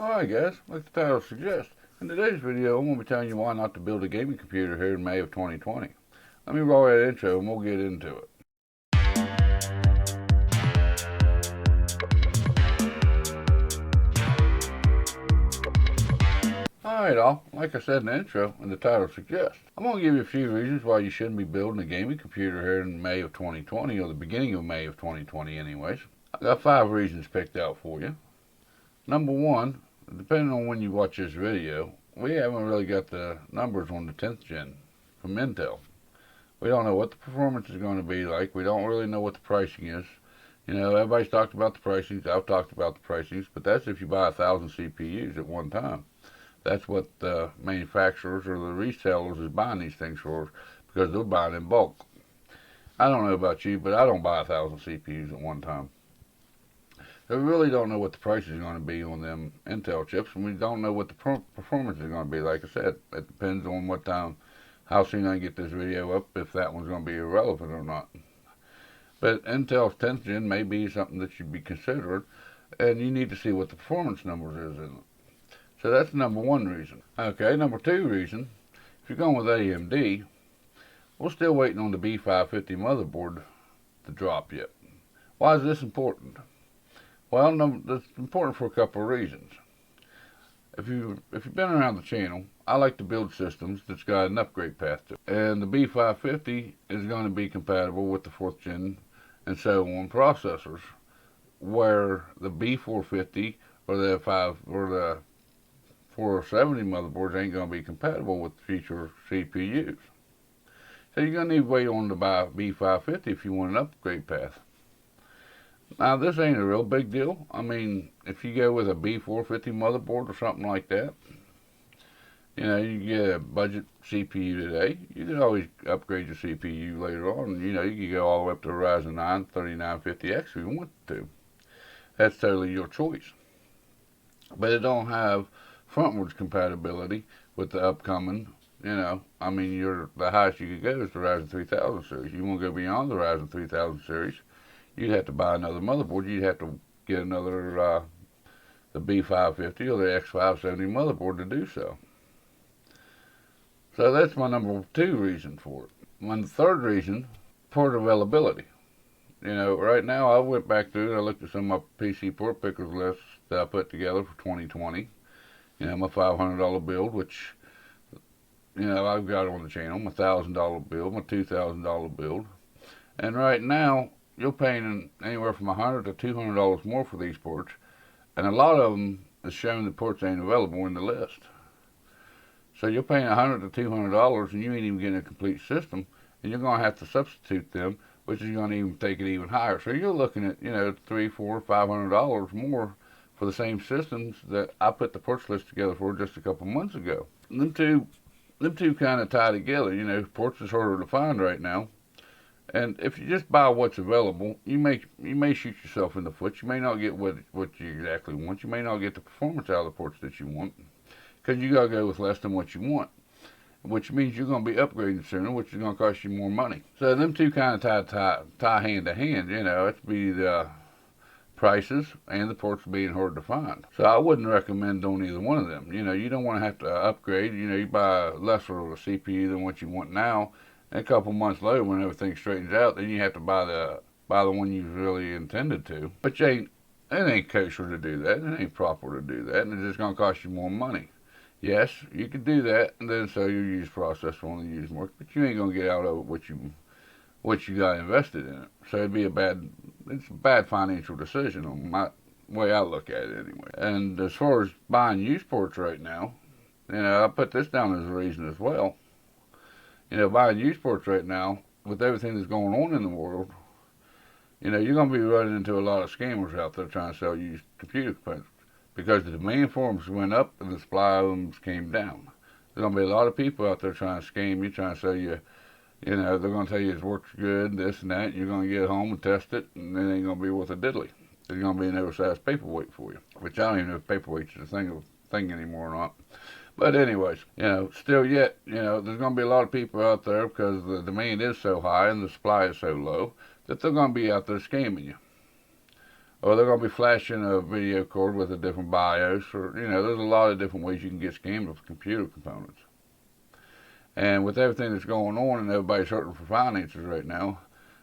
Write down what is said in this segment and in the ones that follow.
Alright guys, like the title suggests, in today's video I'm going to be telling you why not to build a gaming computer here in May of 2020. Let me roll that intro and we'll get into it. Alright all, like I said in the intro and the title suggests, I'm going to give you a few reasons why you shouldn't be building a gaming computer here in May of 2020, or the beginning of May of 2020 anyways. I've got 5 reasons picked out for you. Number 1, depending on when you watch this video, we haven't really got the numbers on the 10th gen from Intel. We don't know what the performance is going to be like. We don't really know what the pricing is. You know, everybody's talked about the pricings. I've talked about the pricings, but that's if you buy 1,000 CPUs at one time. That's what the manufacturers or the resellers is buying these things for, because they're buying in bulk. I don't know about you, but I don't buy 1,000 CPUs at one time. So we really don't know what the price is going to be on them Intel chips, and we don't know what the performance is going to be. Like I said, it depends on what time, how soon I get this video up, if that one's going to be irrelevant or not. But Intel's 10th gen may be something that should be considered, and you need to see what the performance numbers is in it. So that's number 1 reason. Okay, number 2 reason, if you're going with AMD, we're still waiting on the B550 motherboard to drop yet. Why is this important? Well, it's important for a couple of reasons. If you've been around the channel, I like to build systems that's got an upgrade path to it. And the B550 is going to be compatible with the 4th gen and so on processors, where the B450 or the 470 motherboards ain't going to be compatible with future CPUs. So you're going to need to wait on to buy B550 if you want an upgrade path. Now, this ain't a real big deal. I mean, if you go with a B450 motherboard or something like that, you know, you get a budget CPU today, you can always upgrade your CPU later on. You know, you can go all the way up to a Ryzen 9 3950X if you want to. That's totally your choice. But it don't have frontwards compatibility with the upcoming, you know, I mean, the highest you could go is the Ryzen 3000 series. You want to go beyond the Ryzen 3000 series, you'd have to buy another motherboard. You'd have to get another, the B550 or the X570 motherboard to do so. So that's my number 2 reason for it. My 3rd reason, port availability. You know, right now I went back through and I looked at some of my PC port pickers lists that I put together for 2020. You know, my $500 build, which, you know, I've got on the channel, my $1,000 build, my $2,000 build. And right now, you're paying anywhere from $100 to $200 more for these ports, and a lot of them is showing the ports ain't available in the list. So you're paying $100 to $200, and you ain't even getting a complete system, and you're going to have to substitute them, which is going to even take it even higher. So you're looking at, you know, $300, $400, $500 more for the same systems that I put the ports list together for just a couple months ago. And them two kind of tie together. You know, ports is harder to find right now. And if you just buy what's available, you may shoot yourself in the foot. You may not get what you exactly want. You may not get the performance out of the ports that you want, because you got to go with less than what you want, which means you're going to be upgrading sooner, which is going to cost you more money. So them two kind of tie hand to hand. You know, it's be the prices and the ports being hard to find. So I wouldn't recommend doing either one of them. You know, you don't want to have to upgrade. You know, you buy lesser of a CPU than what you want now. And a couple months later, when everything straightens out, then you have to buy the one you really intended to. But it ain't kosher to do that. It ain't proper to do that, and it's just gonna cost you more money. Yes, you could do that, and then sell your used processor on the used market, but you ain't gonna get out of it what you got invested in it. So it's a bad financial decision on my way I look at it anyway. And as far as buying used ports right now, you know, I put this down as a reason as well. You know, buying used ports right now, with everything that's going on in the world, you know, you're going to be running into a lot of scammers out there trying to sell used computer components, because the demand for them went up and the supply of them came down. There's going to be a lot of people out there trying to scam you, trying to sell you, you know, they're going to tell you it works good, this and that, and you're going to get home and test it, and it ain't going to be worth a diddly. There's going to be an oversized paperweight for you, which I don't even know if paperweight's a thing anymore or not. But anyways, you know, still yet, you know, there's going to be a lot of people out there, because the demand is so high and the supply is so low, that they're going to be out there scamming you. or they're going to be flashing a video card with a different BIOS, or, there's a lot of different ways you can get scammed with computer components. And with everything that's going on and everybody's hurting for finances right now,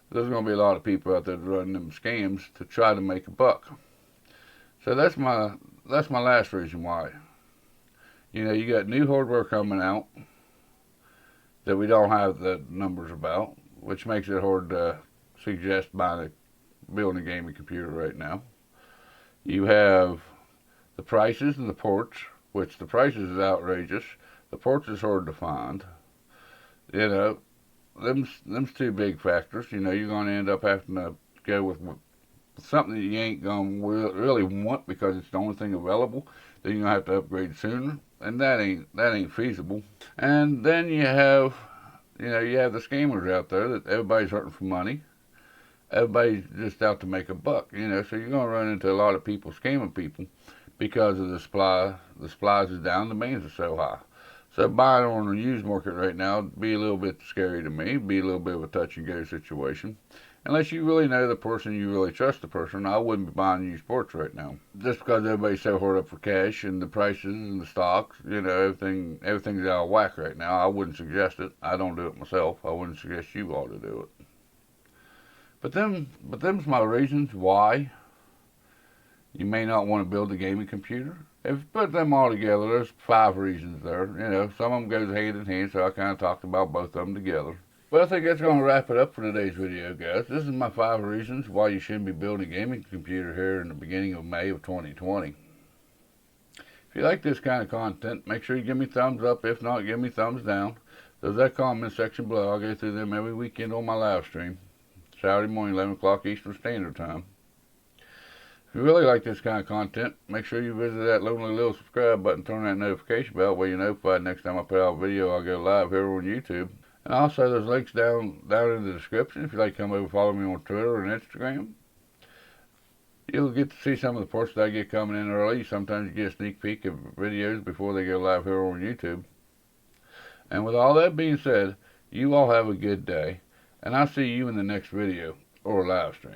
there's going to be a lot of people out there running them scams to try to make a buck. So that's my last reason why. You got new hardware coming out that we don't have the numbers about, which makes it hard to suggest building a gaming computer right now. You have the prices and the ports, which the prices is outrageous. The ports is hard to find. Them's two big factors. You're going to end up having to go with something that you ain't going to really want because it's the only thing available. Then you're going to have to upgrade sooner, and that ain't feasible. And then you have the scammers out there that everybody's hurting for money. Everybody's just out to make a buck, so you're going to run into a lot of people scamming people because of the supply. The supplies is down, the demands are so high. So buying on the used market right now would be a little bit scary to me, be a little bit of a touch and go situation. Unless you really know the person, you really trust the person, I wouldn't be buying used parts right now. Just because everybody's so hard up for cash and the prices and the stocks, everything's out of whack right now. I wouldn't suggest it. I don't do it myself. I wouldn't suggest you all to do it. But them's my reasons why you may not want to build a gaming computer. If you put them all together, there's 5 reasons there. Some of them goes hand in hand, so I kind of talked about both of them together. But I think that's going to wrap it up for today's video, guys. This is my 5 reasons why you shouldn't be building a gaming computer here in the beginning of May of 2020. If you like this kind of content, make sure you give me thumbs up. If not, give me thumbs down. There's that comment section below. I'll go through them every weekend on my live stream. Saturday morning, 11 o'clock Eastern Standard Time. If you really like this kind of content, make sure you visit that lonely little subscribe button, turn that notification bell where you're notified next time I put out a video. I'll go live here on YouTube. And also, there's links down in the description if you'd like to come over and follow me on Twitter and Instagram. You'll get to see some of the parts that I get coming in early. Sometimes you get a sneak peek of videos before they go live here on YouTube. And with all that being said, you all have a good day. And I'll see you in the next video or live stream.